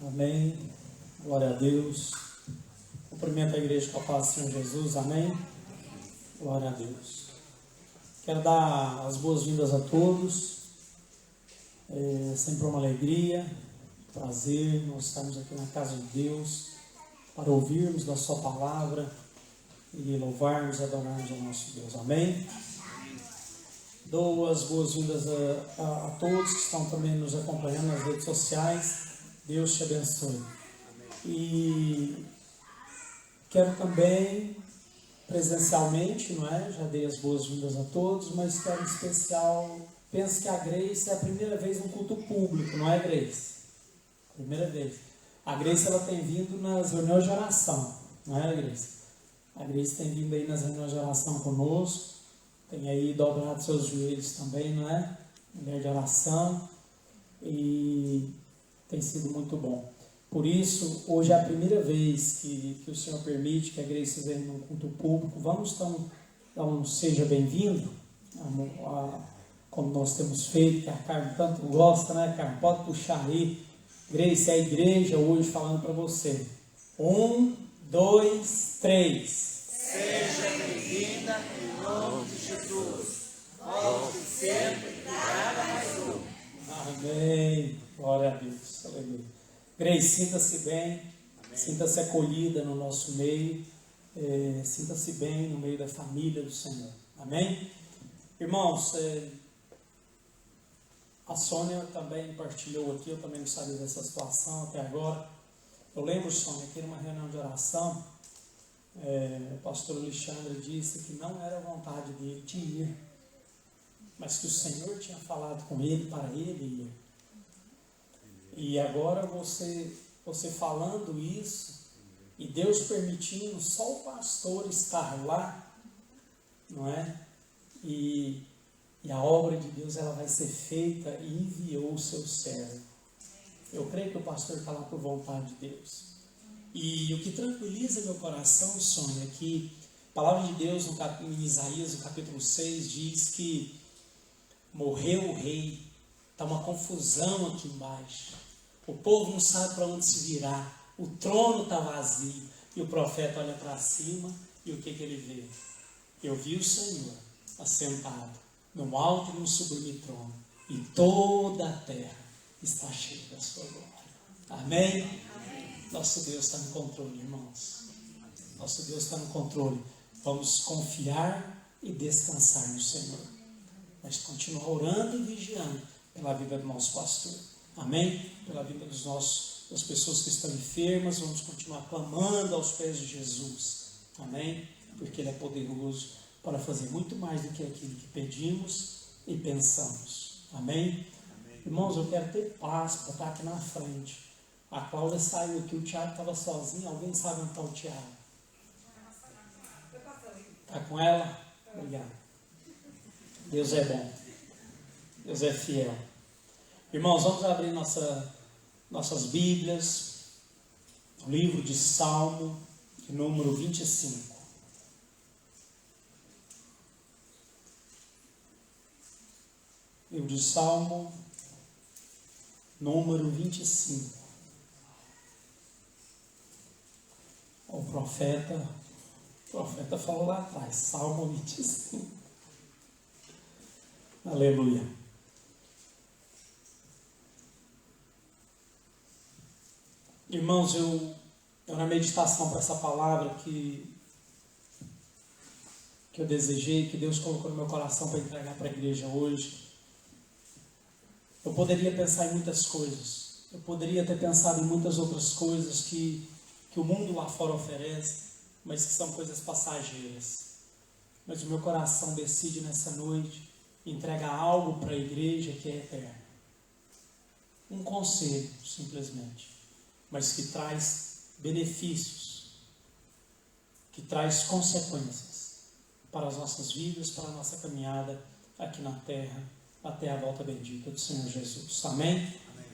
Amém. Glória a Deus. Cumprimento a igreja com a paz do Senhor Jesus. Amém. Glória a Deus. Quero dar as boas-vindas a todos. É sempre uma alegria, prazer. Nós estamos aqui na casa de Deus para ouvirmos da sua palavra e louvarmos e adorarmos ao nosso Deus. Amém. Dou as boas-vindas a todos que estão também nos acompanhando nas redes sociais. Deus te abençoe. E quero também, presencialmente, não é? Já dei as boas-vindas a todos, mas quero em especial, penso que a Grace é a primeira vez no culto público, não é, Grace? Primeira vez. A Grace, ela tem vindo nas reuniões de oração, não é, Grace? A Grace tem vindo aí nas reuniões de oração conosco, tem aí dobrado seus joelhos também, não é? Mulher de oração, e tem sido muito bom. Por isso, hoje é a primeira vez que o Senhor permite que a Grace venha num culto público. Vamos então dar um seja bem-vindo, como nós temos feito, que a Carmen tanto gosta, né, Carmen? Pode puxar aí. Grace, é a igreja hoje falando para você. 1, 2, 3. Seja bem-vinda em nome de Jesus. Volte sempre e traga mais um. Amém. Glória a Deus. Aleluia. Grace, sinta-se bem. Amém. Sinta-se acolhida no nosso meio. Sinta-se bem no meio da família do Senhor. Amém? Irmãos, a Sônia também partilhou aqui. Eu também não sabia dessa situação até agora. Eu lembro, Sônia, que numa reunião de oração, o pastor Alexandre disse que não era vontade dele de ir, mas que o Senhor tinha falado com ele para ele ir. E agora você falando isso, e Deus permitindo só o pastor estar lá, não é? E a obra de Deus, ela vai ser feita, e enviou o seu servo. Eu creio que o pastor está lá por vontade de Deus. E o que tranquiliza meu coração, Sônia, é que a palavra de Deus em Isaías, no capítulo 6, diz que morreu o rei. Está uma confusão aqui embaixo. O povo não sabe para onde se virar. O trono está vazio. E o profeta olha para cima e o que ele vê? Eu vi o Senhor assentado no alto e no sublime trono. E toda a terra está cheia da sua glória. Amém? Amém. Nosso Deus está no controle, irmãos. Nosso Deus está no controle. Vamos confiar e descansar no Senhor. Mas continuar orando e vigiando pela vida do nosso pastor. Amém? Pela vida das pessoas que estão enfermas, vamos continuar clamando aos pés de Jesus. Amém? Porque Ele é poderoso para fazer muito mais do que aquilo que pedimos e pensamos. Amém? Amém. Irmãos, eu quero ter paz para estar aqui na frente. A Cláudia saiu aqui, o Tiago estava sozinho. Alguém sabe onde está o Tiago? Está com ela? Obrigado. Deus é bom. Deus é fiel. Irmãos, vamos abrir nossas Bíblias, o livro de Salmo, de número 25. Livro de Salmo, número 25. O profeta falou lá atrás, Salmo 25. Aleluia. Irmãos, eu na meditação para essa palavra que eu desejei, que Deus colocou no meu coração para entregar para a igreja hoje, eu poderia pensar em muitas coisas. Eu poderia ter pensado em muitas outras coisas que o mundo lá fora oferece, mas que são coisas passageiras. Mas o meu coração decide nessa noite entregar algo para a igreja que é eterno. Um conselho, simplesmente. Mas que traz benefícios, que traz consequências para as nossas vidas, para a nossa caminhada aqui na terra, até a volta bendita do Senhor Jesus. Amém? Amém.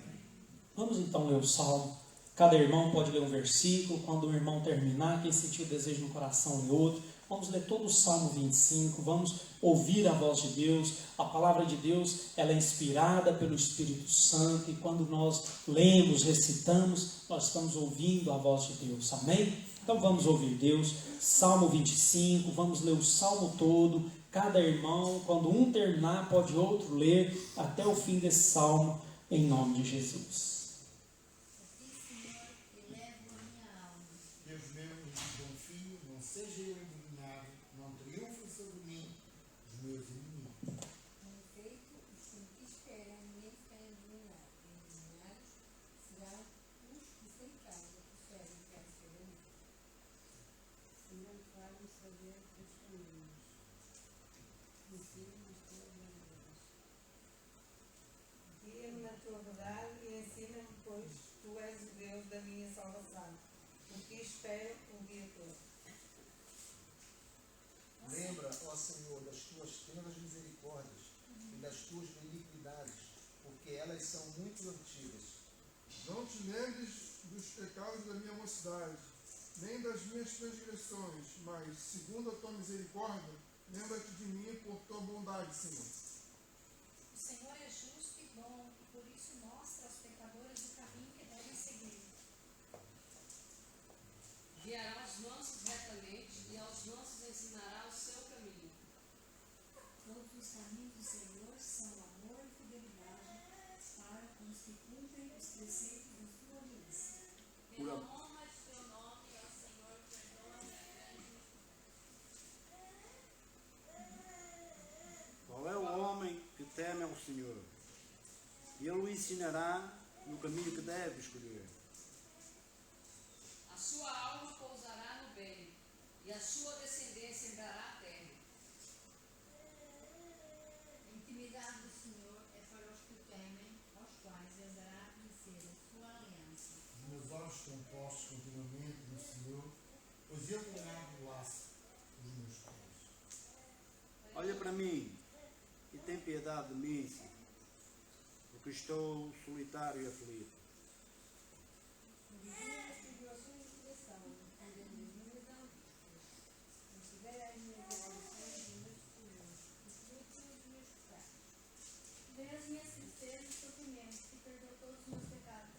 Vamos então ler o Salmo. Cada irmão pode ler um versículo. Quando o irmão terminar, quem sentir o desejo no coração lê outro. Vamos ler todo o Salmo 25, vamos ouvir a voz de Deus. A palavra de Deus, ela é inspirada pelo Espírito Santo, e quando nós lemos, recitamos, nós estamos ouvindo a voz de Deus, amém? Então vamos ouvir Deus, Salmo 25, vamos ler o Salmo todo. Cada irmão, quando um terminar, pode outro ler até o fim desse Salmo, em nome de Jesus. Deus meu, em que confio, não seja eu envergonhado, não triunfem sobre mim os meus inimigos. Com efeito, os que te esperam, ninguém ficará envergonhado. Envergonhados serão os que sem causa prosperem perseveramente. Se não fazem saber os caminhos, ensina as tuas maneiras. Guia-me na tua verdade e ensina-me, pois tu és o Deus da minha salvação. O que espero o dia todo. Lembra, ó Senhor, das tuas tenras misericórdias e das tuas benignidades, porque elas são muito antigas. Não te lembres dos pecados da minha mocidade, nem das minhas transgressões, mas, segundo a tua misericórdia, lembra-te de mim por tua bondade, Senhor. O Senhor é justo e bom, e por isso mostra aos pecadores o caminho que devem seguir. Guiará os mansos retamente, e aos mansos ensinará o seu caminho. Todos os caminhos do Senhor são amor e fidelidade para os que cumprem os preceitos da sua aliança. Pela honra de teu nome, ó Senhor, perdoa-me a grande. Qual é o homem que teme ao Senhor? E Ele o ensinará no caminho que deve escolher. A sua alma pousará no bem, e a sua descendência entrará a terra. A intimidade do Senhor é para os que o temem, aos quais ele dará a conhecer a sua aliança. Os meus olhos estão postos continuamente no Senhor, pois Ele terá o laço dos meus pés. Olha para mim e tem piedade de mim, Senhor, porque estou solitário e aflito. Vigia as tribulações do coração, cuidando das minhas angústias. Considera as minhas aflições e os meus sofrimentos, e explica os meus pecados. Vê as minhas tristezas e sofrimentos, e perdoa todos os meus pecados.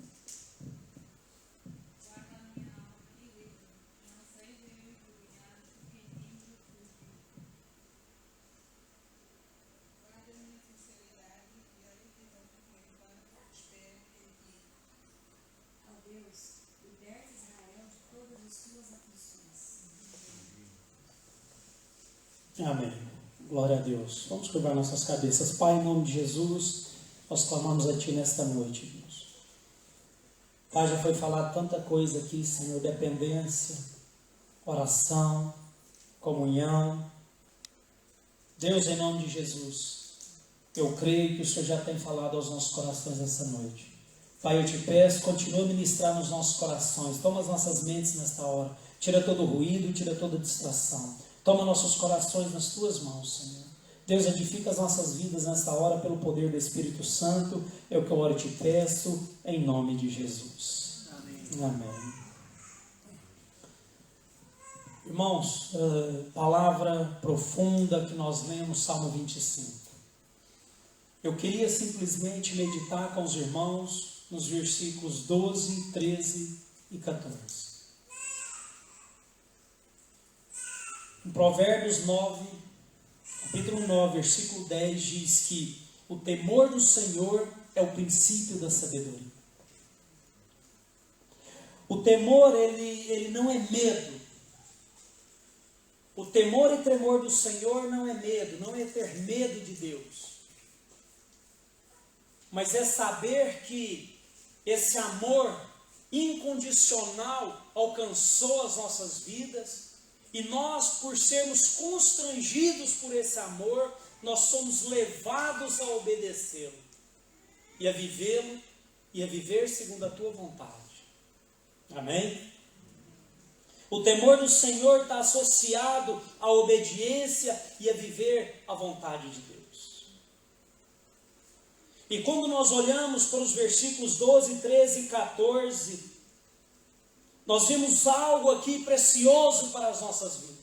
Guarda a minha alma e livre-me, não seja eu envergonhado, porque em mim me refugio. Guarda a minha sinceridade e a retidão do meu, para que espere em ti. Ó Deus, liberte Israel de todas as suas aflições. Amém. Glória a Deus. Vamos curvar nossas cabeças. Pai, em nome de Jesus, nós clamamos a Ti nesta noite, Deus. Pai, já foi falado tanta coisa aqui, Senhor, dependência, oração, comunhão. Deus, em nome de Jesus, eu creio que o Senhor já tem falado aos nossos corações essa noite. Pai, eu te peço, continua a ministrar nos nossos corações. Toma as nossas mentes nesta hora. Tira todo o ruído, tira toda a distração. Toma nossos corações nas Tuas mãos, Senhor. Deus, edifica as nossas vidas nesta hora pelo poder do Espírito Santo. É o que eu oro e te peço, em nome de Jesus. Amém. Amém. Irmãos, palavra profunda que nós lemos, Salmo 25. Eu queria simplesmente meditar com os irmãos nos versículos 12, 13 e 14. Em Provérbios 9, capítulo 9, versículo 10, diz que o temor do Senhor é o princípio da sabedoria. O temor, ele não é medo. O temor e tremor do Senhor não é medo, não é ter medo de Deus. Mas é saber que esse amor incondicional alcançou as nossas vidas, e nós, por sermos constrangidos por esse amor, nós somos levados a obedecê-lo, e a vivê-lo, e a viver segundo a tua vontade. Amém? O temor do Senhor está associado à obediência e a viver a vontade de Deus. E quando nós olhamos para os versículos 12, 13 e 14, nós vemos algo aqui precioso para as nossas vidas.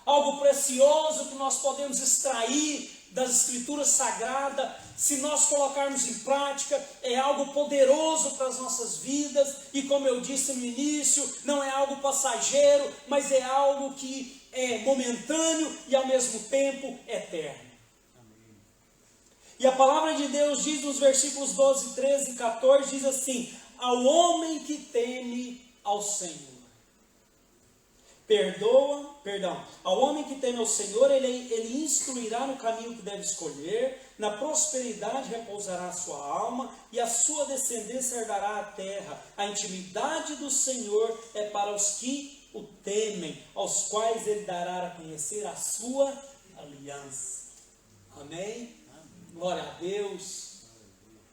algo precioso que nós podemos extrair das Escrituras Sagradas, se nós colocarmos em prática, é algo poderoso para as nossas vidas, e como eu disse no início, não é algo passageiro, mas é algo que é momentâneo e ao mesmo tempo eterno. E a palavra de Deus diz nos versículos 12, 13 e 14, diz assim: ao homem que teme ao Senhor. Ao homem que teme ao Senhor, ele instruirá no caminho que deve escolher, na prosperidade repousará a sua alma, e a sua descendência herdará a terra. A intimidade do Senhor é para os que o temem, aos quais ele dará a conhecer a sua aliança. Amém? Glória a Deus.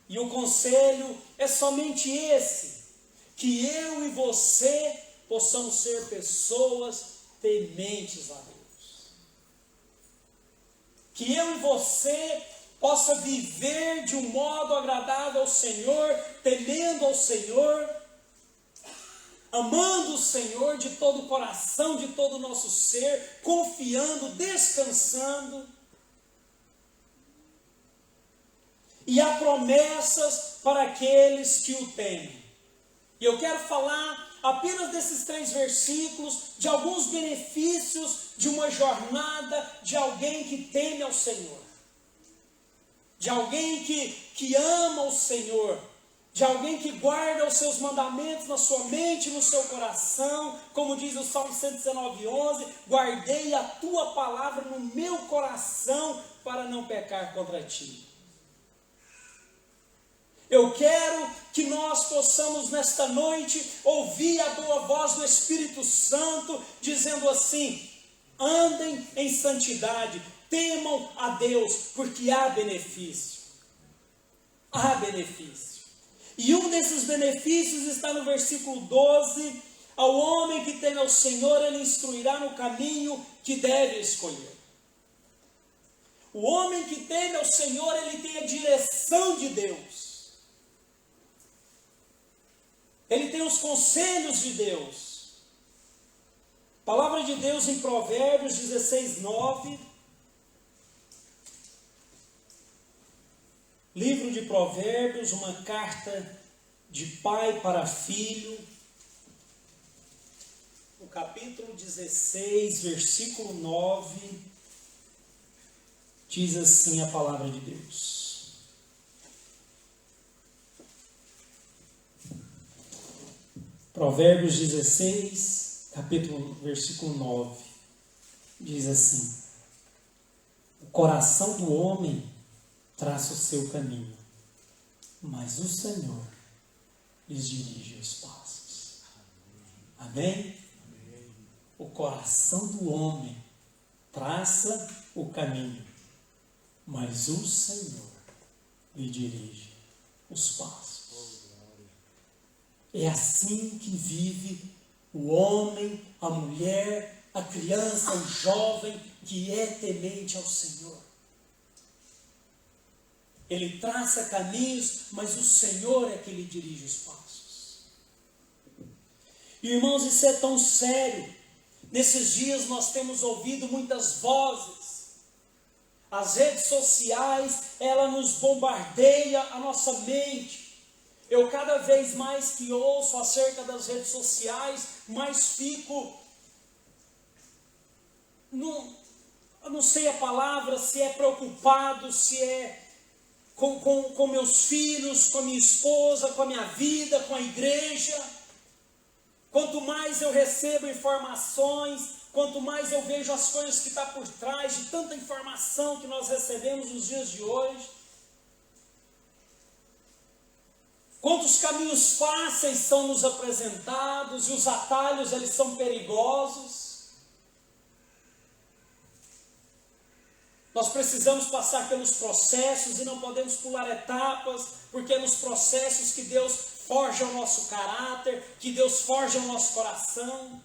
E o conselho é somente esse: que eu e você possamos ser pessoas tementes a Deus. Que eu e você possa viver de um modo agradável ao Senhor, temendo ao Senhor, amando o Senhor de todo o coração, de todo o nosso ser, confiando, descansando. E há promessas para aqueles que o temem. E eu quero falar apenas desses 3 versículos, de alguns benefícios de uma jornada de alguém que teme ao Senhor. De alguém que ama o Senhor. De alguém que guarda os seus mandamentos na sua mente, no seu coração. Como diz o Salmo 119:11, guardei a tua palavra no meu coração para não pecar contra ti. Eu quero que nós possamos nesta noite ouvir a boa voz do Espírito Santo dizendo assim: andem em santidade, temam a Deus, porque há benefício. Há benefício. E um desses benefícios está no versículo 12: ao homem que teme ao Senhor, ele instruirá no caminho que deve escolher. O homem que teme ao Senhor, ele tem a direção de Deus. Ele tem os conselhos de Deus. Palavra de Deus em Provérbios 16:9. Livro de Provérbios, uma carta de pai para filho. O capítulo 16, versículo 9. Diz assim a palavra de Deus. Provérbios 16, versículo 9, diz assim: o coração do homem traça o seu caminho, mas o Senhor lhes dirige os passos. Amém? O coração do homem traça o caminho, mas o Senhor lhe dirige os passos. É assim que vive o homem, a mulher, a criança, o jovem que é temente ao Senhor. Ele traça caminhos, mas o Senhor é que lhe dirige os passos. Irmãos, isso é tão sério. Nesses dias nós temos ouvido muitas vozes. As redes sociais, ela nos bombardeia a nossa mente. Eu cada vez mais que ouço acerca das redes sociais, mais fico, eu não sei a palavra, se é preocupado, se é com meus filhos, com a minha esposa, com a minha vida, com a igreja. Quanto mais eu recebo informações, quanto mais eu vejo as coisas que estão por trás de tanta informação que nós recebemos nos dias de hoje. Quantos caminhos fáceis são nos apresentados e os atalhos eles são perigosos. Nós precisamos passar pelos processos e não podemos pular etapas, porque é nos processos que Deus forja o nosso caráter, que Deus forja o nosso coração.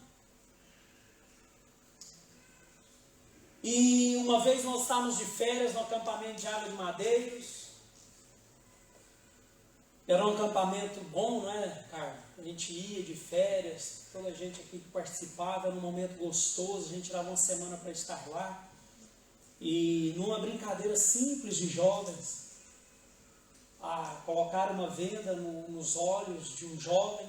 E uma vez nós estávamos de férias no acampamento de Água de Madeiros. Era um acampamento bom, não é, Carlos? A gente ia de férias, toda a gente aqui que participava, era um momento gostoso, a gente tirava uma semana para estar lá. E numa brincadeira simples de jovens, colocaram uma venda nos olhos de um jovem,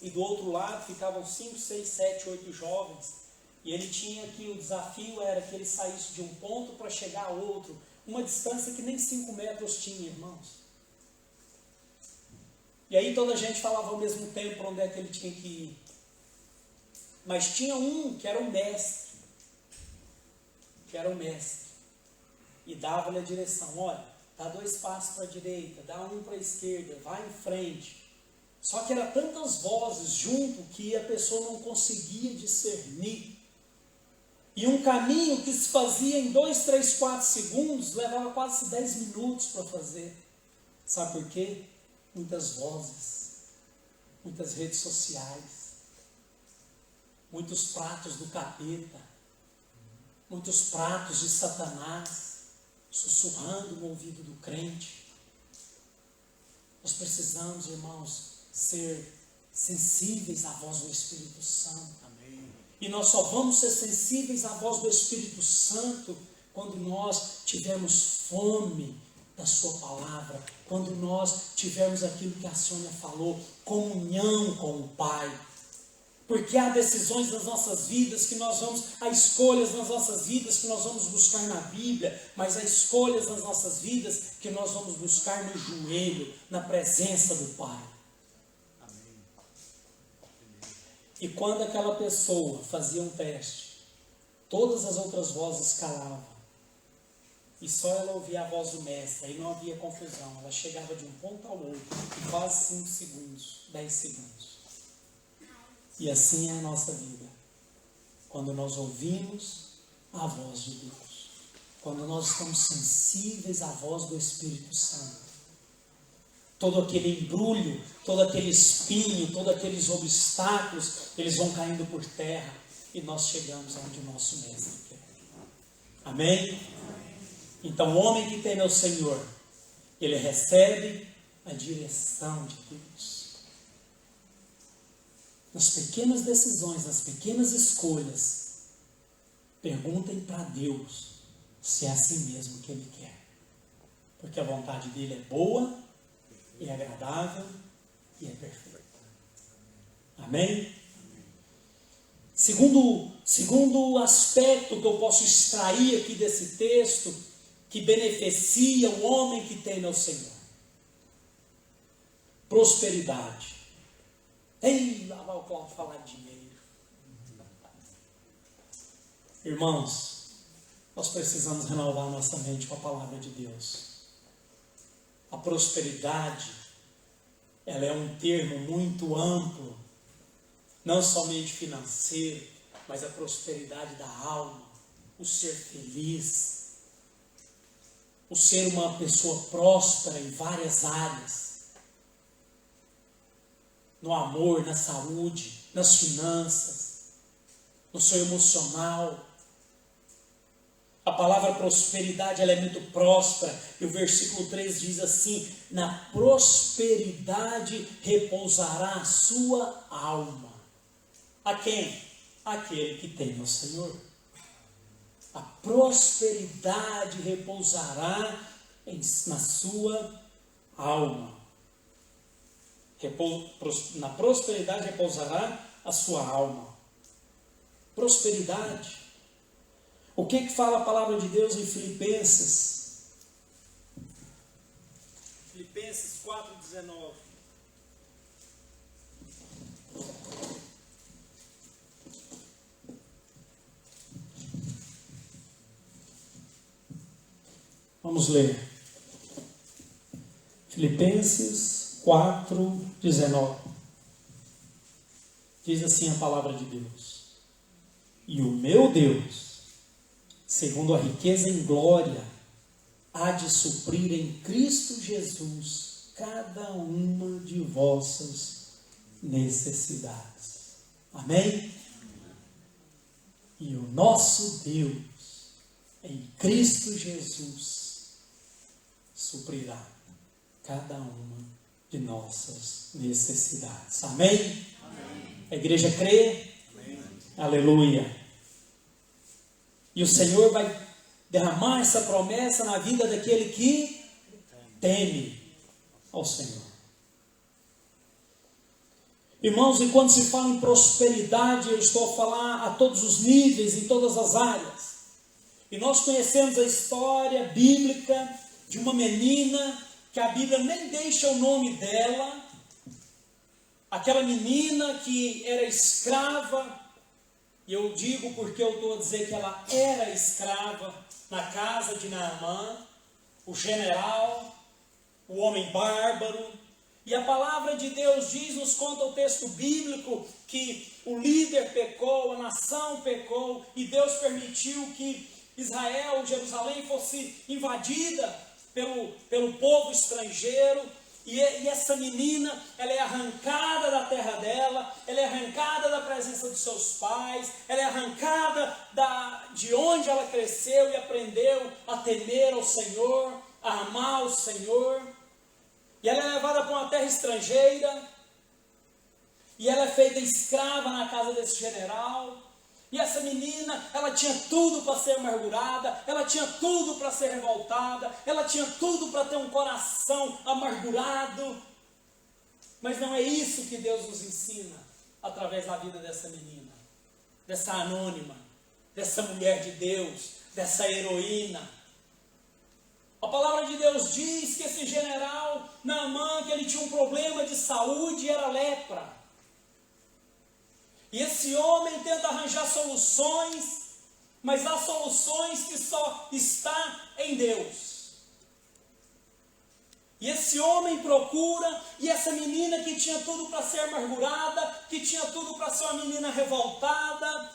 e do outro lado ficavam 5, 6, 7, 8 jovens, e ele tinha que, o desafio era que ele saísse de um ponto para chegar a outro, uma distância que nem 5 metros tinha, irmãos. E aí toda a gente falava ao mesmo tempo para onde é que ele tinha que ir. Mas tinha um que era o mestre, e dava-lhe a direção: olha, dá 2 passos para a direita, dá 1 para a esquerda, vai em frente. Só que eram tantas vozes junto que a pessoa não conseguia discernir. E um caminho que se fazia em 2, 3, 4 segundos, levava quase 10 minutos para fazer. Sabe por quê? Muitas vozes, muitas redes sociais, muitos pratos do capeta, muitos pratos de Satanás, sussurrando no ouvido do crente. Nós precisamos, irmãos, ser sensíveis à voz do Espírito Santo. Amém. E nós só vamos ser sensíveis à voz do Espírito Santo quando nós tivermos fome da sua palavra, quando nós tivermos aquilo que a Sônia falou, comunhão com o Pai. Porque há decisões nas nossas vidas que nós vamos, há escolhas nas nossas vidas que nós vamos buscar na Bíblia, mas há escolhas nas nossas vidas que nós vamos buscar no joelho, na presença do Pai. Amém. E quando aquela pessoa fazia um teste, todas as outras vozes calavam, e só ela ouvia a voz do mestre, aí não havia confusão, ela chegava de um ponto ao outro, em quase 5 segundos, 10 segundos. E assim é a nossa vida. Quando nós ouvimos a voz de Deus, quando nós estamos sensíveis à voz do Espírito Santo, todo aquele embrulho, todo aquele espinho, todos aqueles obstáculos, eles vão caindo por terra e nós chegamos onde o nosso mestre quer. Amém? Então o homem que teme ao Senhor, ele recebe a direção de Deus. Nas pequenas decisões, nas pequenas escolhas, perguntem para Deus se é assim mesmo que Ele quer. Porque a vontade dEle é boa, é agradável e é perfeita. Amém? Segundo aspecto que eu posso extrair aqui desse texto, que beneficia o homem que teme ao Senhor: prosperidade. Ei, lá vai o Cláudio falar de dinheiro. Irmãos, nós precisamos renovar nossa mente com a palavra de Deus. A prosperidade, ela é um termo muito amplo, não somente financeiro, mas a prosperidade da alma, o ser feliz, o ser uma pessoa próspera em várias áreas. No amor, na saúde, nas finanças, no seu emocional. A palavra prosperidade, ela é muito próspera. E o versículo 3 diz assim: na prosperidade repousará a sua alma. A quem? Aquele que teme ao Senhor. A prosperidade repousará na sua alma. Na prosperidade repousará a sua alma. Prosperidade. O que fala a palavra de Deus em Filipenses? Filipenses 4,19. Vamos ler. Filipenses 4,19. Diz assim a palavra de Deus: e o meu Deus, segundo a riqueza em glória, há de suprir em Cristo Jesus cada uma de vossas necessidades. Amém? E o nosso Deus, em Cristo Jesus, suprirá cada uma de nossas necessidades. Amém? Amém. A igreja crê? Amém. Aleluia. E o Senhor vai derramar essa promessa na vida daquele que teme ao Senhor. Irmãos, e quando se fala em prosperidade, eu estou a falar a todos os níveis, em todas as áreas. E nós conhecemos a história bíblica de uma menina que a Bíblia nem deixa o nome dela, aquela menina que era escrava, e eu digo porque eu estou a dizer que ela era escrava na casa de Naamã, o general, o homem bárbaro. E a palavra de Deus diz, nos conta o texto bíblico, que o líder pecou, a nação pecou, e Deus permitiu que Israel, Jerusalém, fosse invadida pelo povo estrangeiro. E essa menina, ela é arrancada da terra dela, ela é arrancada da presença dos seus pais, ela é arrancada de onde ela cresceu e aprendeu a temer ao Senhor, a amar o Senhor. E ela é levada para uma terra estrangeira, e ela é feita escrava na casa desse general. E essa menina, ela tinha tudo para ser amargurada, ela tinha tudo para ser revoltada, ela tinha tudo para ter um coração amargurado. Mas não é isso que Deus nos ensina através da vida dessa menina, dessa anônima, dessa mulher de Deus, dessa heroína. A palavra de Deus diz que esse general Naamã, que ele tinha um problema de saúde e era lepra. E esse homem tenta arranjar soluções, mas há soluções que só está em Deus. E esse homem procura, e essa menina que tinha tudo para ser amargurada, que tinha tudo para ser uma menina revoltada,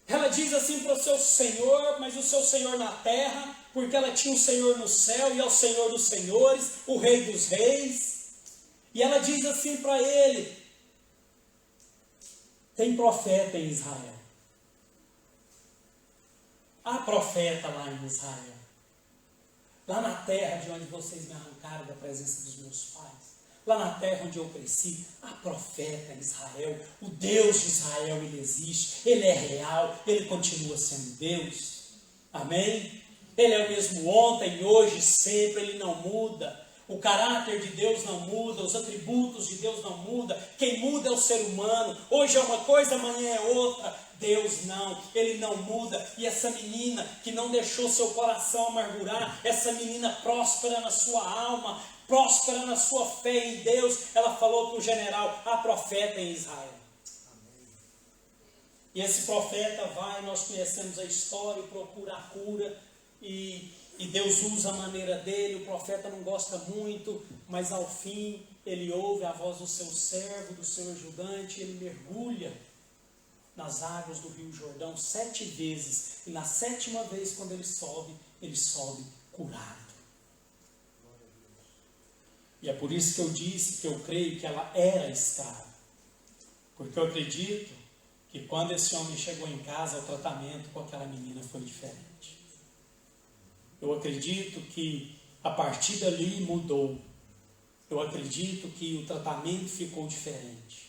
ela diz assim para o seu Senhor, mas o seu Senhor na terra, porque ela tinha o Senhor no céu, e é o Senhor dos senhores, o Rei dos reis. E ela diz assim para ele: tem profeta em Israel. Há profeta lá em Israel. Lá na terra de onde vocês me arrancaram da presença dos meus pais. Lá na terra onde eu cresci, há profeta em Israel. O Deus de Israel, ele existe. Ele é real. Ele continua sendo Deus. Amém? Ele é o mesmo ontem, hoje, sempre. Ele não muda. O caráter de Deus não muda. Os atributos de Deus não mudam. Quem muda é o ser humano. Hoje é uma coisa, amanhã é outra. Deus não, Ele não muda. E essa menina que não deixou seu coração amargurar, essa menina próspera na sua alma, próspera na sua fé em Deus, ela falou para o general: há profeta em Israel. Amém. E esse profeta vai, nós conhecemos a história, procura a cura, e Deus usa a maneira dele. O profeta não gosta muito, mas ao fim ele ouve a voz do seu servo, do seu ajudante, ele mergulha nas águas do Rio Jordão 7 vezes, e na 7ª vez, quando ele sobe curado. E é por isso que eu disse que eu creio que ela era escrava, porque eu acredito que quando esse homem chegou em casa, o tratamento com aquela menina foi diferente. Eu acredito que a partir dali mudou. Eu acredito que o tratamento ficou diferente.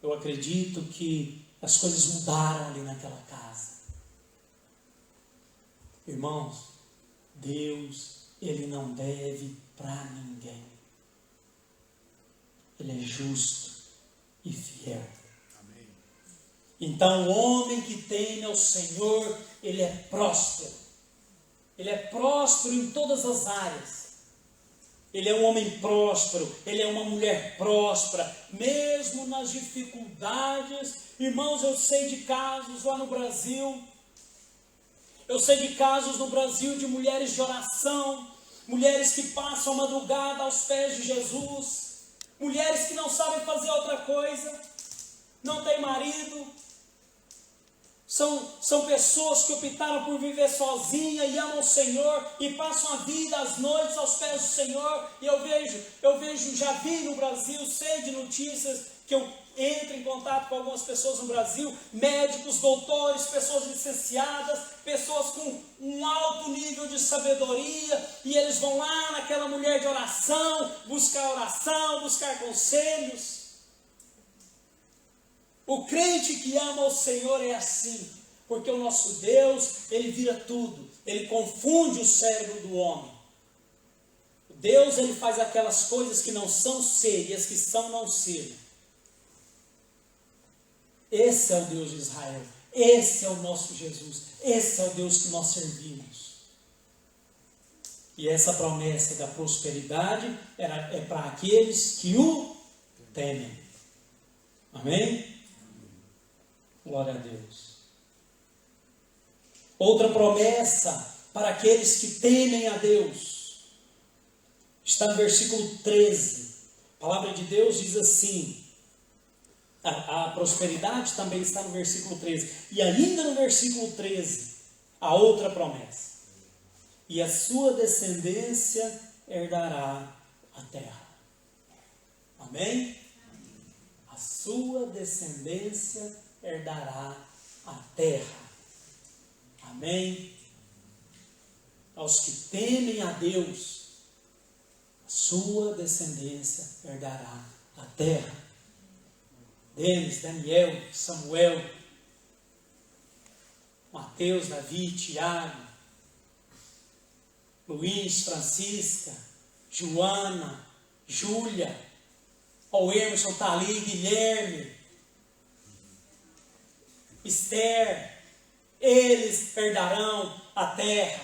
Eu acredito que as coisas mudaram ali naquela casa. Irmãos, Deus, Ele não deve para ninguém. Ele é justo e fiel. Amém. Então o homem que teme ao Senhor, ele é próspero. Ele é próspero em todas as áreas. Ele é um homem próspero, ele é uma mulher próspera, mesmo nas dificuldades. Irmãos, eu sei de casos lá no Brasil, de mulheres de oração, mulheres que passam a madrugada aos pés de Jesus, mulheres que não sabem fazer outra coisa, não tem marido, São pessoas que optaram por viver sozinha e amam o Senhor e passam a vida, as noites aos pés do Senhor. E eu vejo, já vi no Brasil, sei de notícias que eu entro em contato com algumas pessoas no Brasil, médicos, doutores, pessoas licenciadas, pessoas com um alto nível de sabedoria, e eles vão lá naquela mulher de oração, buscar conselhos. O crente que ama o Senhor é assim, porque o nosso Deus, Ele vira tudo, Ele confunde o cérebro do homem. Deus, Ele faz aquelas coisas que não são ser e as que são não ser. Esse é o Deus de Israel, esse é o nosso Jesus, esse é o Deus que nós servimos. E essa promessa da prosperidade é para aqueles que o temem. Amém? Glória a Deus. Outra promessa para aqueles que temem a Deus está no versículo 13. A palavra de Deus diz assim, a prosperidade também está no versículo 13. E ainda no versículo 13, a outra promessa. E a sua descendência herdará a terra. Amém? A sua descendência herdará a terra. Amém? Aos que temem a Deus, a sua descendência herdará a terra. Denis, Daniel, Samuel, Mateus, Davi, Tiago, Luiz, Francisca, Joana, Júlia, o Emerson, Thalí, Guilherme, Esther, eles herdarão a terra.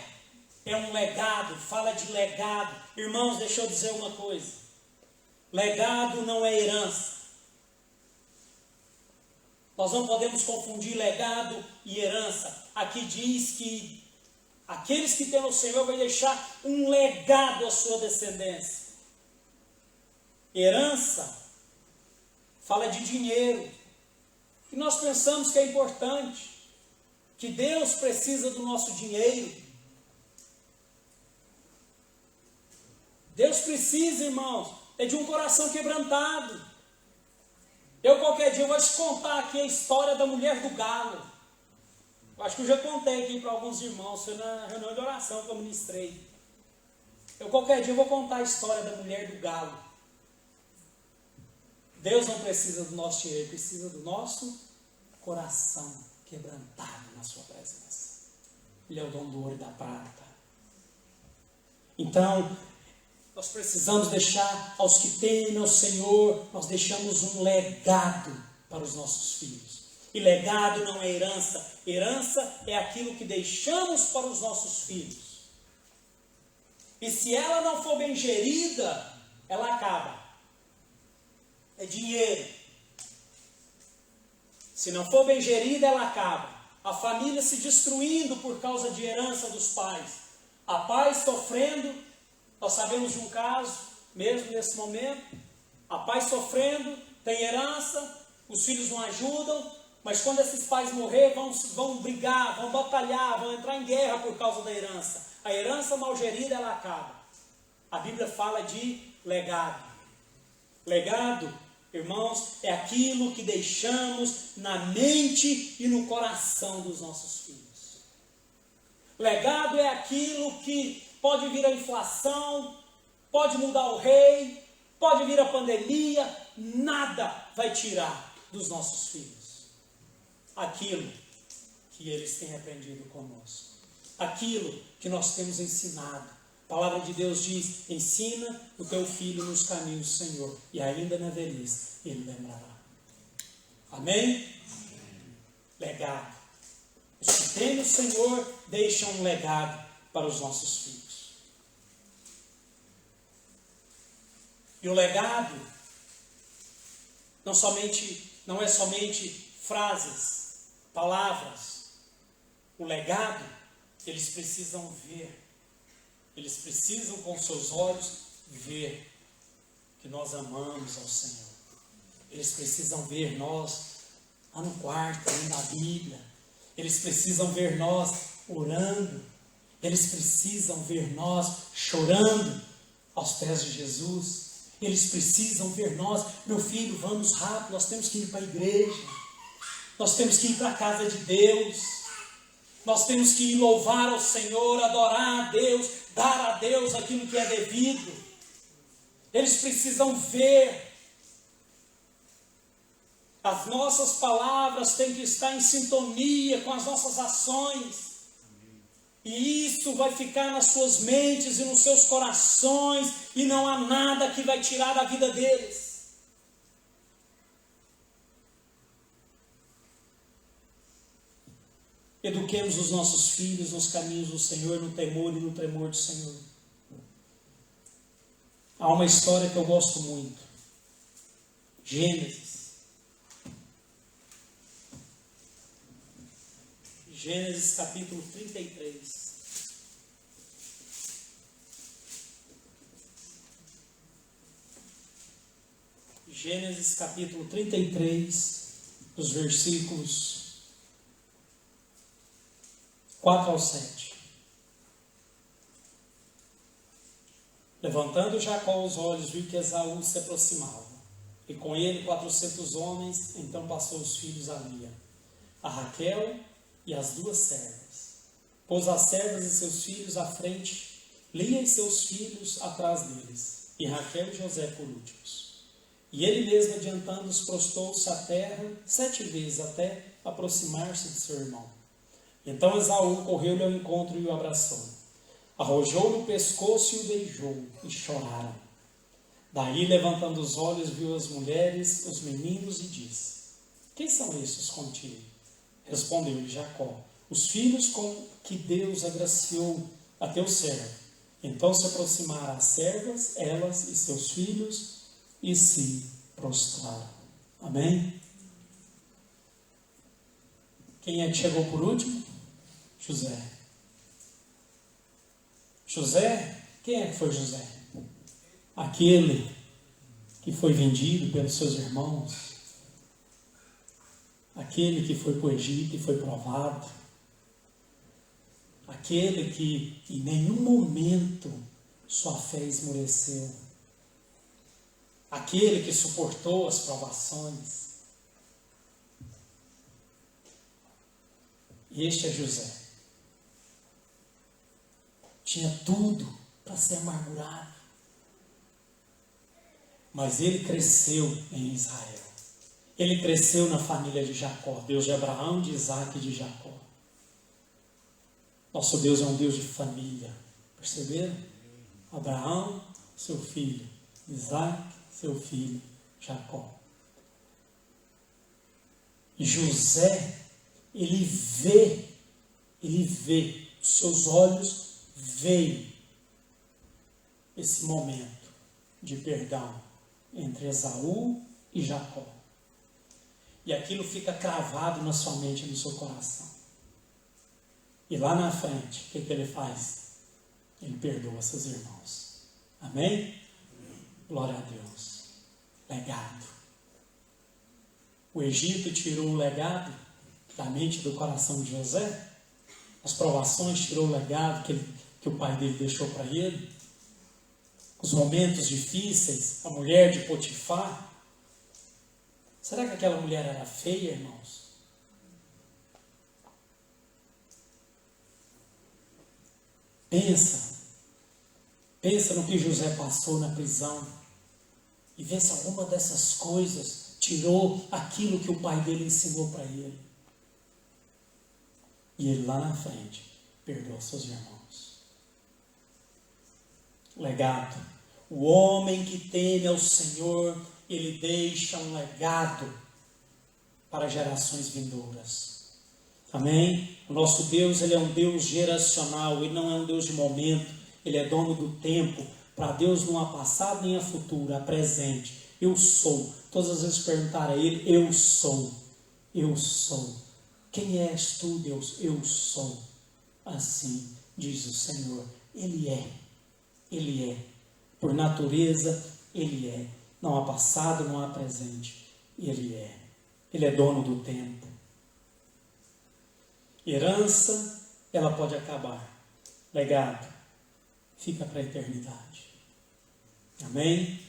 É um legado, fala de legado. Irmãos, deixa eu dizer uma coisa. Legado não é herança. Nós não podemos confundir legado e herança. Aqui diz que aqueles que temem o Senhor vai deixar um legado à sua descendência. Herança fala de dinheiro. E nós pensamos que é importante, que Deus precisa do nosso dinheiro. Deus precisa, irmãos, é de um coração quebrantado. Eu qualquer dia vou te contar aqui a história da mulher do galo. Eu acho que eu já contei aqui para alguns irmãos, foi na reunião de oração que eu ministrei. Eu qualquer dia vou contar a história da mulher do galo. Deus não precisa do nosso dinheiro, precisa do nosso coração quebrantado na sua presença. Ele é o dono do ouro e da prata. Então, nós precisamos deixar aos que temem ao Senhor, nós deixamos um legado para os nossos filhos. E legado não é herança. Herança é aquilo que deixamos para os nossos filhos. E se ela não for bem gerida, ela acaba. É dinheiro. Se não for bem gerida, ela acaba. A família se destruindo por causa de herança dos pais. A pais sofrendo. Nós sabemos de um caso, mesmo nesse momento. A pais sofrendo, tem herança, os filhos não ajudam, mas quando esses pais morrer, vão brigar, vão batalhar, vão entrar em guerra por causa da herança. A herança mal gerida, ela acaba. A Bíblia fala de legado. Legado, irmãos, é aquilo que deixamos na mente e no coração dos nossos filhos. Legado é aquilo que pode vir a inflação, pode mudar o rei, pode vir a pandemia, nada vai tirar dos nossos filhos aquilo que eles têm aprendido conosco, aquilo que nós temos ensinado. A palavra de Deus diz: ensina o teu filho nos caminhos do Senhor, e ainda na velhice ele lembrará. Amém? Legado. Os que temem o Senhor deixam um legado para os nossos filhos. E o legado não é somente frases, palavras. O legado, eles precisam ver. Eles precisam com seus olhos ver que nós amamos ao Senhor. Eles precisam ver nós lá no quarto, lendo a Bíblia. Eles precisam ver nós orando. Eles precisam ver nós chorando aos pés de Jesus. Eles precisam ver nós, meu filho, vamos rápido, nós temos que ir para a igreja. Nós temos que ir para a casa de Deus. Nós temos que ir louvar ao Senhor, adorar a Deus, dar a Deus aquilo que é devido. Eles precisam ver. As nossas palavras têm que estar em sintonia com as nossas ações. E isso vai ficar nas suas mentes e nos seus corações, e não há nada que vai tirar da vida deles. Eduquemos os nossos filhos nos caminhos do Senhor, no temor e no tremor do Senhor. Há uma história que eu gosto muito. Gênesis capítulo 33. Gênesis capítulo 33, os versículos 4 ao 7. Levantando Jacó os olhos, viu que Esaú se aproximava, e com ele 400 homens. Então passou os filhos a Lia, a Raquel e as 2 servas. Pôs as servas e seus filhos à frente, Lia e seus filhos atrás deles, e Raquel e José por últimos. E ele mesmo, adiantando-os, prostou-se à terra 7 vezes, até aproximar-se de seu irmão. Então Esaú correu-lhe ao encontro e o abraçou. Arrojou-lhe o pescoço e o beijou, e choraram. Daí, levantando os olhos, viu as mulheres, os meninos, e disse: quem são estes contigo? Respondeu-lhe Jacó: os filhos com que Deus agraciou a teu servo. Então se aproximaram as servas, elas e seus filhos, e se prostraram. Amém? Quem é que chegou por último? José. José? Quem é que foi José? Aquele que foi vendido pelos seus irmãos. Aquele que foi para o Egito e foi provado. Aquele que em nenhum momento sua fé esmoreceu. Aquele que suportou as provações. E este é José. Tinha tudo para ser amargurado. Mas ele cresceu em Israel. Ele cresceu na família de Jacó. Deus de Abraão, de Isaac e de Jacó. Nosso Deus é um Deus de família. Perceberam? Abraão, seu filho. Isaac, seu filho, Jacó. E José, ele vê, os seus olhos veem esse momento de perdão entre Esaú e Jacó. E aquilo fica cravado na sua mente e no seu coração. E lá na frente, o que ele faz? Ele perdoa seus irmãos. Amém? Glória a Deus. Legado. O Egito tirou o legado da mente e do coração de José. As provações tirou o legado que o pai dele deixou para ele. Os momentos difíceis, a mulher de Potifar. Será que aquela mulher era feia, irmãos? Pensa no que José passou na prisão. E vê se alguma dessas coisas tirou aquilo que o pai dele ensinou para ele. E ele lá na frente perdoou seus irmãos. Legado. O homem que teme ao Senhor, ele deixa um legado para gerações vindouras. Amém? O nosso Deus, ele é um Deus geracional, ele não é um Deus de momento, ele é dono do tempo. Para Deus não há passado nem há futuro, há presente. Eu sou. Todas as vezes perguntar a ele, eu sou. Eu sou. Quem és tu, Deus? Eu sou. Assim diz o Senhor. Ele é. Ele é. Por natureza, ele é. Não há passado, não há presente. Ele é. Ele é dono do tempo. Herança, ela pode acabar. Legado, fica para a eternidade. Amém?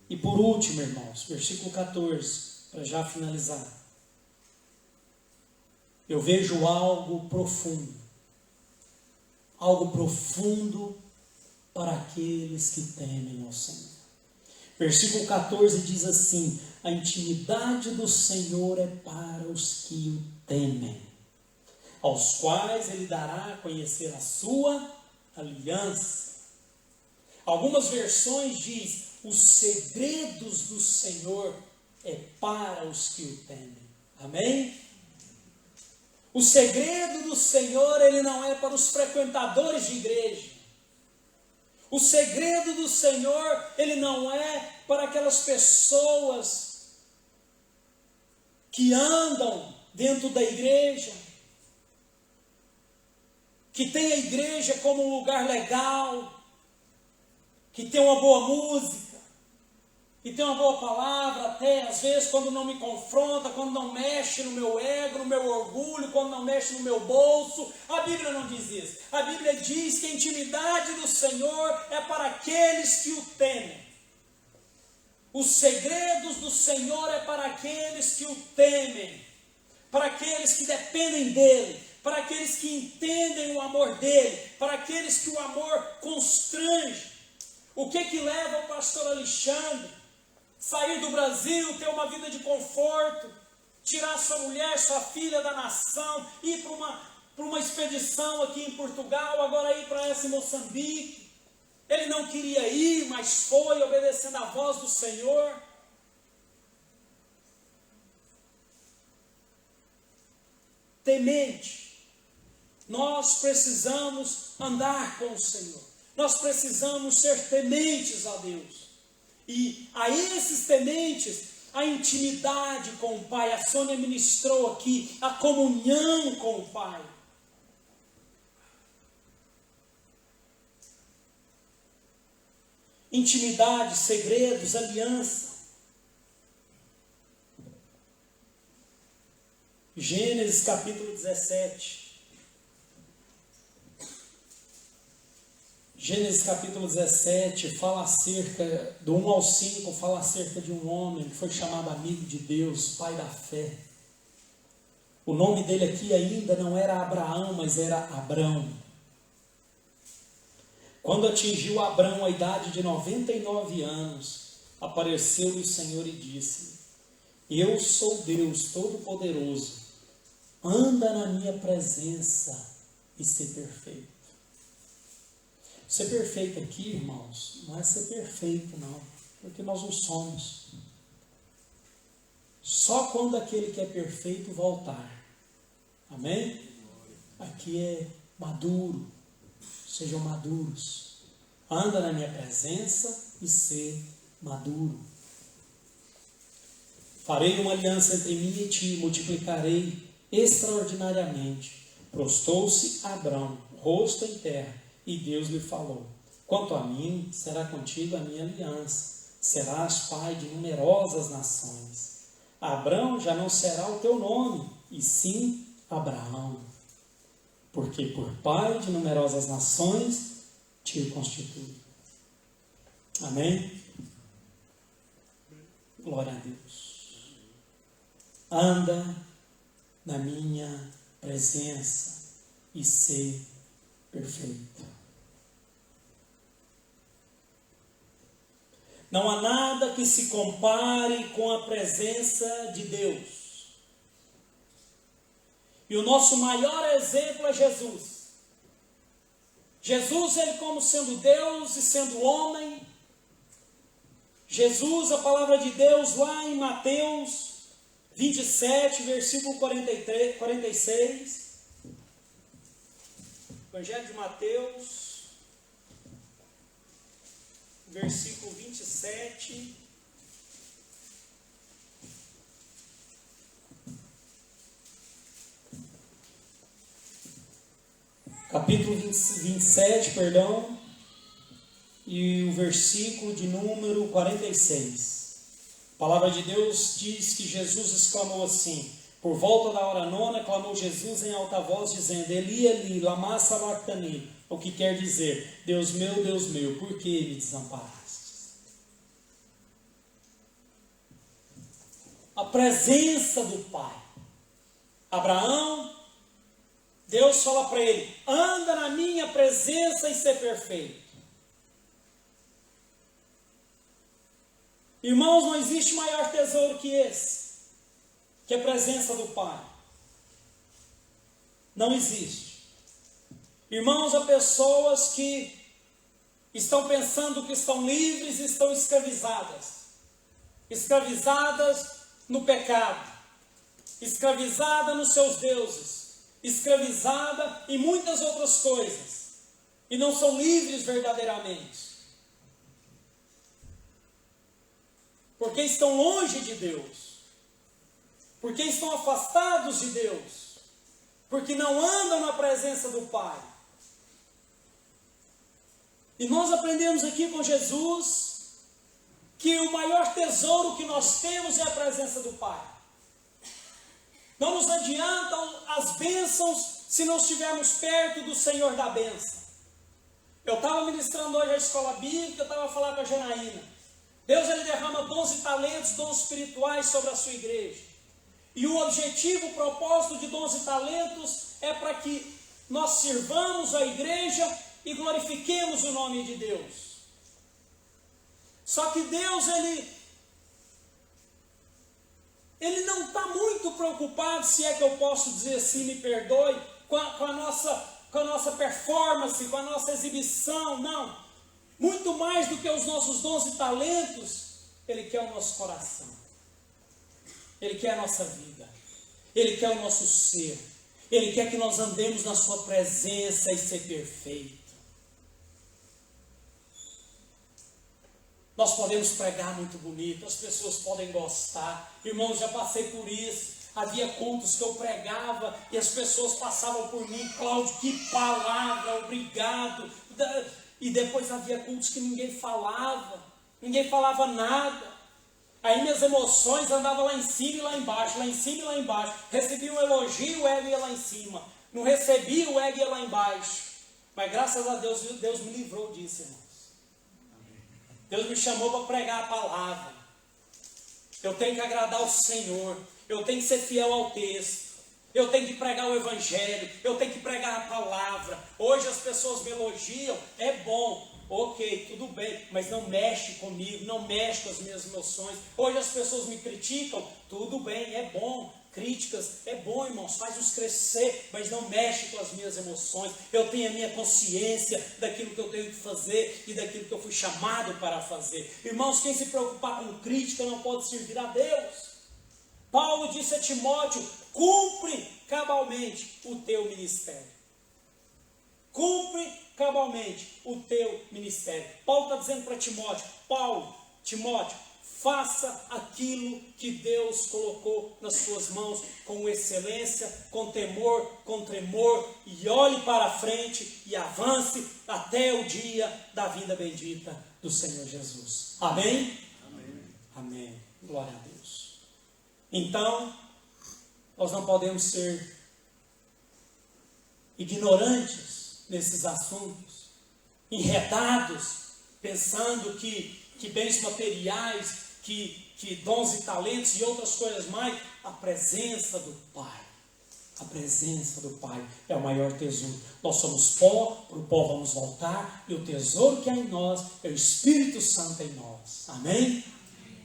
E por último, irmãos, versículo 14, para já finalizar. Eu vejo algo profundo. Algo profundo para aqueles que temem ao Senhor. Versículo 14 diz assim: a intimidade do Senhor é para os que o temem, aos quais Ele dará a conhecer a sua aliança. Algumas versões diz: os segredos do Senhor é para os que o temem. Amém? O segredo do Senhor, ele não é para os frequentadores de igreja. O segredo do Senhor, ele não é para aquelas pessoas que andam dentro da igreja, que tem a igreja como um lugar legal, que tem uma boa música, que tem uma boa palavra, até às vezes quando não me confronta, quando não mexe no meu ego, no meu orgulho, quando não mexe no meu bolso. A Bíblia não diz isso. A Bíblia diz que a intimidade do Senhor é para aqueles que o temem. Os segredos do Senhor é para aqueles que o temem, para aqueles que dependem dEle, para aqueles que entendem o amor dEle, para aqueles que o amor constrange. O que leva o pastor Alexandre sair do Brasil, ter uma vida de conforto, tirar sua mulher, sua filha da nação, ir para uma expedição aqui em Portugal, agora ir para essa em Moçambique? Ele não queria ir, mas foi, obedecendo à voz do Senhor. Temente, nós precisamos andar com o Senhor. Nós precisamos ser tementes a Deus. E a esses tementes, a intimidade com o Pai. A Sônia ministrou aqui a comunhão com o Pai. Intimidade, segredos, aliança. Gênesis capítulo 17. Gênesis capítulo 17 fala acerca, do 1 ao 5, fala acerca de um homem que foi chamado amigo de Deus, pai da fé. O nome dele aqui ainda não era Abraão, mas era Abrão. Quando atingiu Abrão a idade de 99 anos, apareceu-lhe o Senhor e disse: eu sou Deus Todo-Poderoso, anda na minha presença e ser perfeito. Ser perfeito aqui, irmãos, não é ser perfeito, não, porque nós não somos. Só quando aquele que é perfeito voltar. Amém? Aqui é maduro. Sejam maduros. Anda na minha presença e ser maduro. Farei uma aliança entre mim e ti, multiplicarei extraordinariamente. Prostou-se Abrão, rosto em terra, e Deus lhe falou: quanto a mim, será contigo a minha aliança, serás pai de numerosas nações. Abrão já não será o teu nome, e sim Abraão, porque por pai de numerosas nações te constitui. Amém? Glória a Deus. Anda na minha presença e ser perfeito. Não há nada que se compare com a presença de Deus. E o nosso maior exemplo é Jesus. Jesus, ele como sendo Deus e sendo homem. Jesus, a palavra de Deus lá em Mateus 27, versículo 46. Evangelho de Mateus, versículo 27. Capítulo 27, perdão, e o versículo de número 46. A palavra de Deus diz que Jesus exclamou assim: Por volta da hora 9, clamou Jesus em alta voz, dizendo: Eli, Eli, lama sabachthani, o que quer dizer: Deus meu, por que me desamparastes? A presença do Pai. Abraão, Deus fala para ele: anda na minha presença e ser perfeito. Irmãos, não existe maior tesouro que esse, que a presença do Pai. Não existe. Irmãos, há pessoas que estão pensando que estão livres e estão escravizadas. Escravizadas no pecado. Escravizada nos seus deuses. Escravizada em muitas outras coisas. E não são livres verdadeiramente. Porque estão longe de Deus. Porque estão afastados de Deus. Porque não andam na presença do Pai. E nós aprendemos aqui com Jesus que o maior tesouro que nós temos é a presença do Pai. Não nos adiantam as bênçãos se não estivermos perto do Senhor da bênção. Eu estava ministrando hoje a escola bíblica, eu estava falando com a Janaína. Deus, Ele derrama dons e talentos, dons espirituais sobre a sua igreja. E o objetivo, o propósito de dons e talentos é para que nós sirvamos a igreja e glorifiquemos o nome de Deus. Só que Deus, Ele não está muito preocupado, se é que eu posso dizer assim, me perdoe, com a nossa performance, com a nossa exibição, não. Muito mais do que os nossos dons e talentos, Ele quer o nosso coração. Ele quer a nossa vida. Ele quer o nosso ser. Ele quer que nós andemos na sua presença e ser perfeito. Nós podemos pregar muito bonito, as pessoas podem gostar. Irmãos, já passei por isso. Havia cultos que eu pregava e as pessoas passavam por mim: Cláudio, que palavra, obrigado. E depois havia cultos que ninguém falava nada. Aí minhas emoções andavam lá em cima e lá embaixo, lá em cima e lá embaixo. Recebi um elogio, o ego ia lá em cima. Não recebi, o ego ia lá embaixo. Mas graças a Deus, Deus me livrou disso, irmãos. Deus me chamou para pregar a palavra. Eu tenho que agradar o Senhor. Eu tenho que ser fiel ao texto. Eu tenho que pregar o Evangelho. Eu tenho que pregar a palavra. Hoje as pessoas me elogiam. É bom. Ok, tudo bem. Mas não mexe comigo. Não mexe com as minhas emoções. Hoje as pessoas me criticam. Tudo bem, é bom. Críticas é bom, irmãos. Faz-nos crescer. Mas não mexe com as minhas emoções. Eu tenho a minha consciência daquilo que eu tenho que fazer e daquilo que eu fui chamado para fazer. Irmãos, quem se preocupar com crítica não pode servir a Deus. Paulo disse a Timóteo: cumpre cabalmente o teu ministério. Cumpre cabalmente o teu ministério. Paulo está dizendo para Timóteo: Timóteo, faça aquilo que Deus colocou nas tuas mãos com excelência, com temor, com tremor, e olhe para a frente e avance até o dia da vinda bendita do Senhor Jesus. Amém? Amém. Amém. Glória a Deus. Então, nós não podemos ser ignorantes nesses assuntos, enredados, pensando que bens materiais, que dons e talentos e outras coisas mais. A presença do Pai. A presença do Pai é o maior tesouro. Nós somos pó, para o pó vamos voltar, e o tesouro que há em nós é o Espírito Santo em nós. Amém?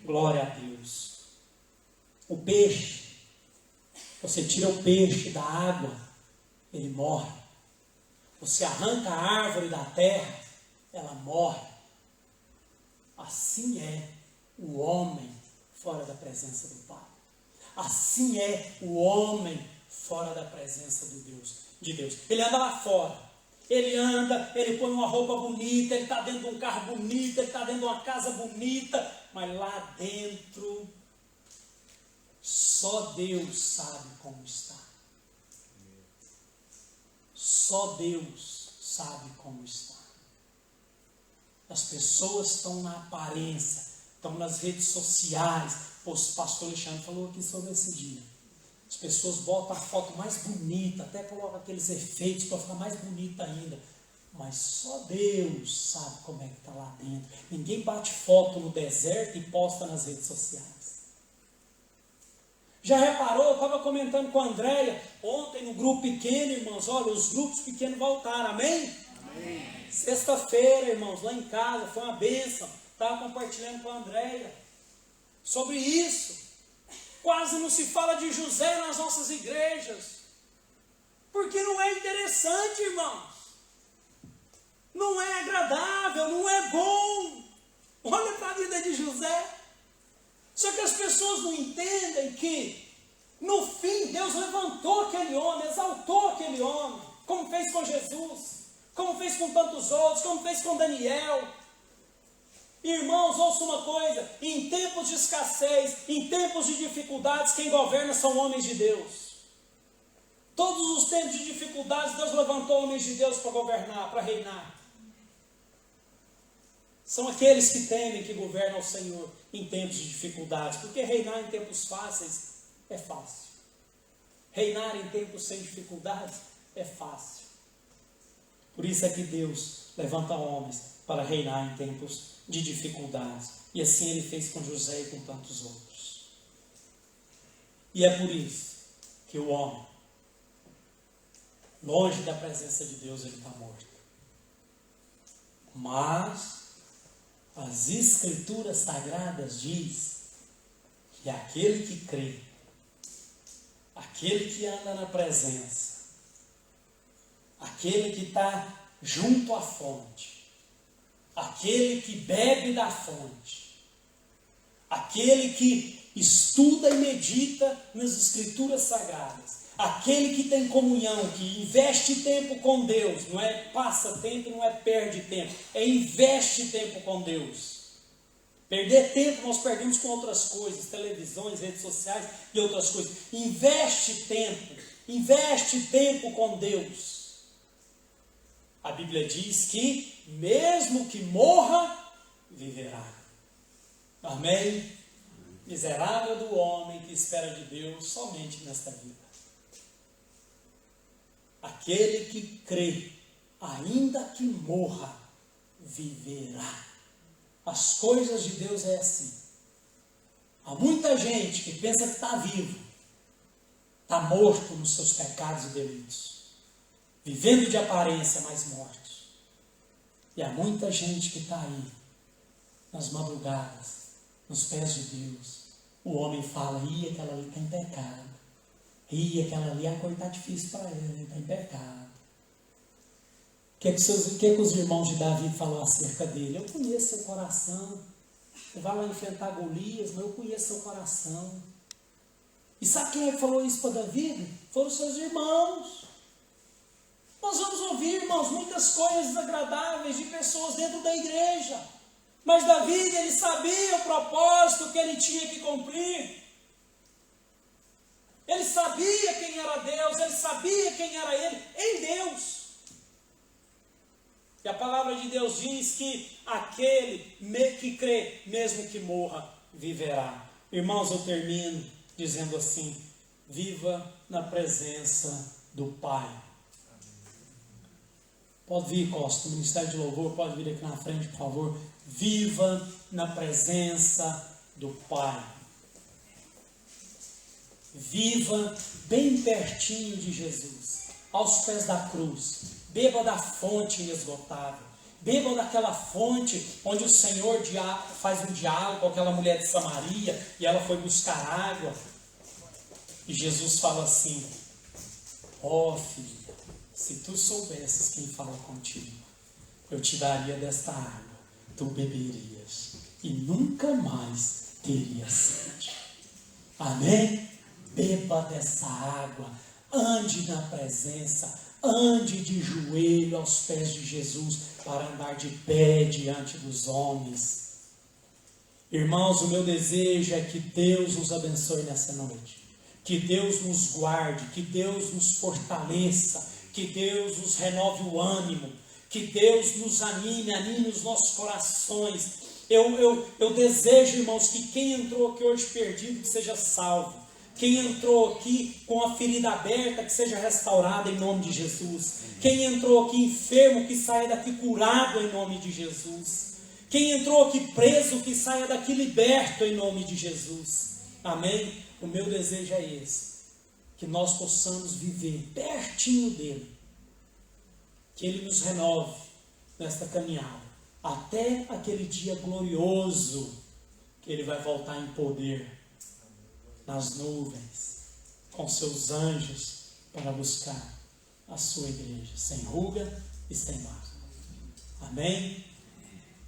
Glória a Deus. O peixe, você tira o peixe da água, ele morre. Você arranca a árvore da terra, ela morre. Assim é o homem fora da presença do Pai. Assim é o homem fora da presença de Deus. Ele anda lá fora. Ele põe uma roupa bonita, ele está dentro de um carro bonito, ele está dentro de uma casa bonita, mas lá dentro só Deus sabe como está. Só Deus sabe como está. As pessoas estão na aparência, estão nas redes sociais. O pastor Alexandre falou aqui sobre esse dia. As pessoas botam a foto mais bonita, até colocam aqueles efeitos para ficar mais bonita ainda. Mas só Deus sabe como é que está lá dentro. Ninguém bate foto no deserto e posta nas redes sociais. Já reparou? Eu estava comentando com a Andréia ontem no grupo pequeno, irmãos. Olha, os grupos pequenos voltaram, amém? Amém. Sexta-feira, irmãos, lá em casa, foi uma bênção. Estava compartilhando com a Andréia sobre isso. Quase não se fala de José nas nossas igrejas. Porque não é interessante, irmãos. Não é agradável, não é bom. Olha para a vida de José. Só que as pessoas não entendem que, no fim, Deus levantou aquele homem, exaltou aquele homem, como fez com Jesus, como fez com tantos outros, como fez com Daniel. Irmãos, ouça uma coisa, em tempos de escassez, em tempos de dificuldades, quem governa são homens de Deus. Todos os tempos de dificuldades, Deus levantou homens de Deus para governar, para reinar. São aqueles que temem que governam o Senhor em tempos de dificuldades, porque reinar em tempos fáceis é fácil. Reinar em tempos sem dificuldades é fácil. Por isso é que Deus levanta homens para reinar em tempos de dificuldades. E assim Ele fez com José e com tantos outros. E é por isso que o homem, longe da presença de Deus, ele está morto. Mas as Escrituras Sagradas diz que aquele que crê, aquele que anda na presença, aquele que está junto à fonte, aquele que bebe da fonte, aquele que estuda e medita nas Escrituras Sagradas, aquele que tem comunhão, que investe tempo com Deus, não é passa tempo, não é perde tempo, é investe tempo com Deus. Perder tempo nós perdemos com outras coisas, televisões, redes sociais e outras coisas. Investe tempo com Deus. A Bíblia diz que mesmo que morra, viverá. Amém? Miserável do homem que espera de Deus somente nesta vida. Aquele que crê, ainda que morra, viverá. As coisas de Deus é assim. Há muita gente que pensa que está vivo, está morto nos seus pecados e delitos, vivendo de aparência, mas mortos. E há muita gente que está aí, nas madrugadas, nos pés de Deus. O homem fala, aquela ali está em pecado. Aquela ali, a coisa está difícil para ele está em pecado. O que os irmãos de Davi falaram acerca dele? Eu conheço seu coração. Você vai lá enfrentar Golias, mas eu conheço seu coração. E sabe quem é que falou isso para Davi? Foram os seus irmãos. Nós vamos ouvir, irmãos, muitas coisas desagradáveis de pessoas dentro da igreja. Mas Davi, ele sabia o propósito que ele tinha que cumprir. Ele sabia quem era Deus, ele sabia quem era ele em Deus. E a palavra de Deus diz que aquele que crê, mesmo que morra, viverá. Irmãos, eu termino dizendo assim: viva na presença do Pai. Pode vir, Costa, o Ministério de Louvor, pode vir aqui na frente, por favor. Viva na presença do Pai. Viva bem pertinho de Jesus, aos pés da cruz. Beba da fonte inesgotável. Beba daquela fonte onde o Senhor faz um diálogo com aquela mulher de Samaria e ela foi buscar água. E Jesus fala assim: ó filha, se tu soubesses quem fala contigo, eu te daria desta água, tu beberias e nunca mais terias sede. Amém? Beba dessa água, ande na presença, ande de joelho aos pés de Jesus para andar de pé diante dos homens. Irmãos, o meu desejo é que Deus nos abençoe nessa noite, que Deus nos guarde, que Deus nos fortaleça, que Deus nos renove o ânimo, que Deus nos anime os nossos corações. Eu desejo, irmãos, que quem entrou aqui hoje perdido, que seja salvo. Quem entrou aqui com a ferida aberta, que seja restaurada em nome de Jesus. Quem entrou aqui enfermo, que saia daqui curado em nome de Jesus. Quem entrou aqui preso, que saia daqui liberto em nome de Jesus. Amém? O meu desejo é esse. Que nós possamos viver pertinho dele. Que ele nos renove nesta caminhada. Até aquele dia glorioso que ele vai voltar em poder. Nas nuvens. Com seus anjos. Para buscar a sua igreja. Sem ruga e sem mácula. Amém?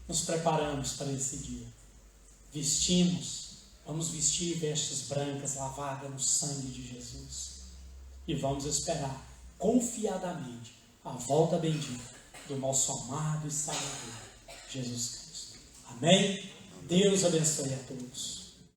Nos preparamos para esse dia. Vestimos. Vamos vestir vestes brancas lavadas no sangue de Jesus. E vamos esperar confiadamente a volta bendita do nosso amado e Salvador, Jesus Cristo. Amém? Deus abençoe a todos.